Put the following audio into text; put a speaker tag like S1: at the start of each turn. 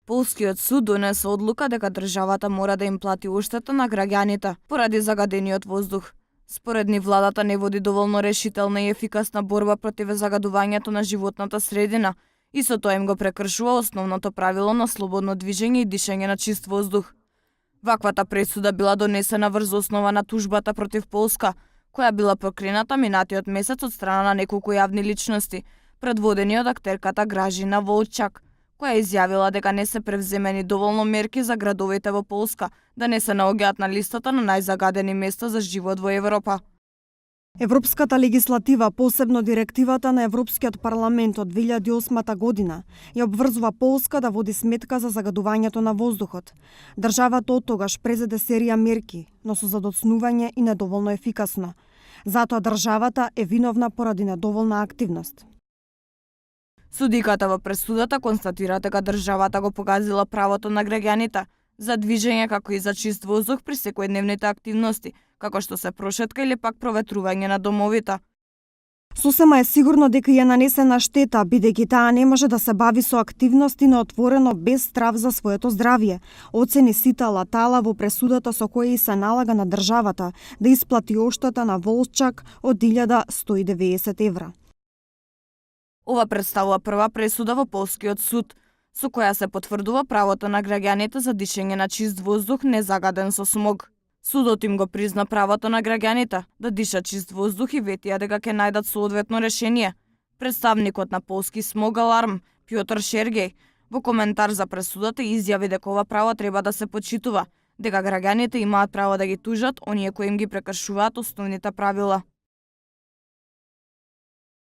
S1: Полскиот суд донесе одлука дека државата мора да им плати оштета на граѓаните поради загадениот воздух. Според нив владата не води доволно решителна и ефикасна борба против загадувањето на животната средина и со тоа им го прекршува основното правило на слободно движење и дишење на чист воздух. Ваквата пресуда била донесена врз основа на тужбата против Полска, која била покрената минатиот месец од страна на неколку јавни личности, предводени од актерката Гражина Волчак, која изјавила дека не се превземени доволно мерки за градовите во Полска да не се наоѓаат на листата на најзагадени места за живот во Европа.
S2: Европската легислатива, посебно директивата на Европскиот парламент од 2008 година, ја обврзува Полска да води сметка за загадувањето на воздухот. Државата оттогаш презеде серија мерки, но со задоцнување и недоволно ефикасно. Затоа државата е виновна поради недоволна активност.
S1: Судиката во пресудата констатира дека државата го погазила правото на граѓаните за движење како и за чист воздух при секојдневните активности, како што се прошетка или пак проветрување на домовите.
S2: Сосема е сигурно дека ја нанесена штета, бидејќи таа не може да се бави со активности на отворено без страв за своето здравје, оцени Сита Латала во пресудата со која и се налага на државата да исплати оштета на Волчак од 1190 евра.
S1: Ова представува прва пресуда во Полскиот суд, со која се потврдува правото на граѓаните за дишење на чист воздух незагаден со смог. Судот им го призна правото на граѓаните да дишат чист воздух и ветија дека ќе најдат соодветно решение. Представникот на полски смог аларм Пјотр Шергеј во коментар за пресудата изјави дека ова право треба да се почитува, дека граѓаните имаат право да ги тужат оние кои им ги прекршуваат основните правила.